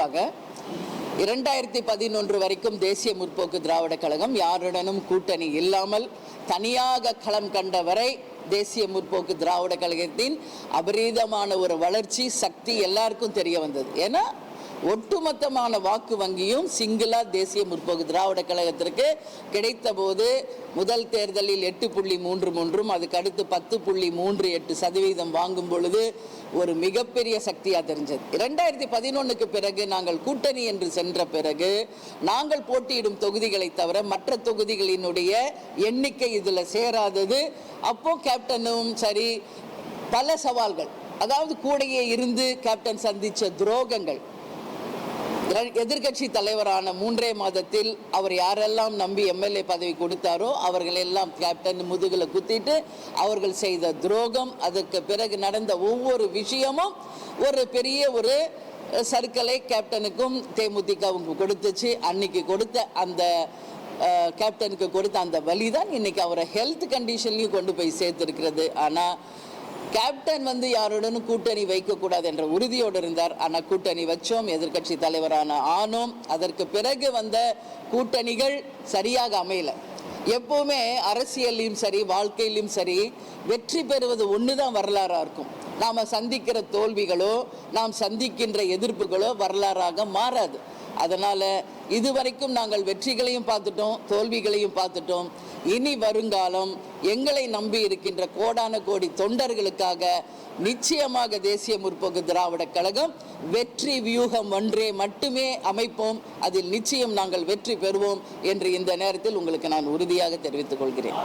முறையாக 2011 வரைக்கும் தேசிய முற்போக்கு திராவிட கழகம் யாருடனும் கூட்டணி இல்லாமல் தனியாக களம் கண்ட வரை தேசிய முற்போக்கு திராவிட கழகத்தின் அபரீதமான ஒரு வளர்ச்சி சக்தி எல்லாருக்கும் தெரிய வந்தது. ஏன்னா ஒட்டுமொத்தமான வாக்கு வங்கியும் சிங்கிளா தேசிய முற்போக்கு திராவிட கழகத்திற்கு கிடைத்த போது முதல் தேர்தலில் 8.33 அதுக்கு அடுத்து 10.38% வாங்கும் பொழுது ஒரு மிகப்பெரிய சக்தியாக தெரிஞ்சது. 2011க்கு பிறகு நாங்கள் கூட்டணி என்று சென்ற பிறகு நாங்கள் போட்டியிடும் தொகுதிகளை தவிர மற்ற தொகுதிகளினுடைய எண்ணிக்கை இதில் சேராதது. அப்போ கேப்டனும் சரி பல சவால்கள், அதாவது கூடையே இருந்து கேப்டன் சந்தித்த துரோகங்கள், எதிர்கட்சி தலைவரான 3 மாதத்தில் அவர் யாரெல்லாம் நம்பி எம்எல்ஏ பதவி கொடுத்தாரோ அவர்களெல்லாம் கேப்டன் முதுகில் குத்திட்டு அவர்கள் செய்த துரோகம், அதற்கு பிறகு நடந்த ஒவ்வொரு விஷயமும் ஒரு பெரிய ஒரு சர்க்கலை கேப்டனுக்கும் தேமுதிகவுக்கும் கொடுத்துச்சு. அன்னைக்கு கொடுத்த அந்த கேப்டனுக்கு கொடுத்த அந்த வழி தான் இன்னைக்கு அவரை ஹெல்த் கண்டிஷன்லையும் கொண்டு போய் சேர்த்துருக்கிறது. ஆனால் கேப்டன் யாருடனும் கூட்டணி வைக்கக்கூடாது என்ற உறுதியோடு இருந்தார். ஆனால் கூட்டணி வச்சோம், எதிர்கட்சி தலைவரான ஆனோம். அதற்கு பிறகு வந்த கூட்டணிகள் சரியாக அமையல. எப்பவுமே அரசியலையும் சரி வாழ்க்கையிலும் சரி வெற்றி பெறுவது ஒன்று தான் வரலாறாக இருக்கும். நாம் சந்திக்கிற தோல்விகளோ நாம் சந்திக்கின்ற எதிர்ப்புகளோ வரலாறாக மாறாது. அதனால் இதுவரைக்கும் நாங்கள் வெற்றிகளையும் பார்த்துட்டோம், தோல்விகளையும் பார்த்துட்டோம். இனி வருங்காலம் எங்களை நம்பி இருக்கின்ற கோடான கோடி தொண்டர்களுக்காக நிச்சயமாக தேசிய முற்போக்கு திராவிட கழகம் வெற்றி வியூகம் ஒன்றே மட்டுமே அமைப்போம். அதில் நிச்சயம் நாங்கள் வெற்றி பெறுவோம் என்று இந்த நேரத்தில் உங்களுக்கு நான் உறுதியாக தெரிவித்துக் கொள்கிறேன்.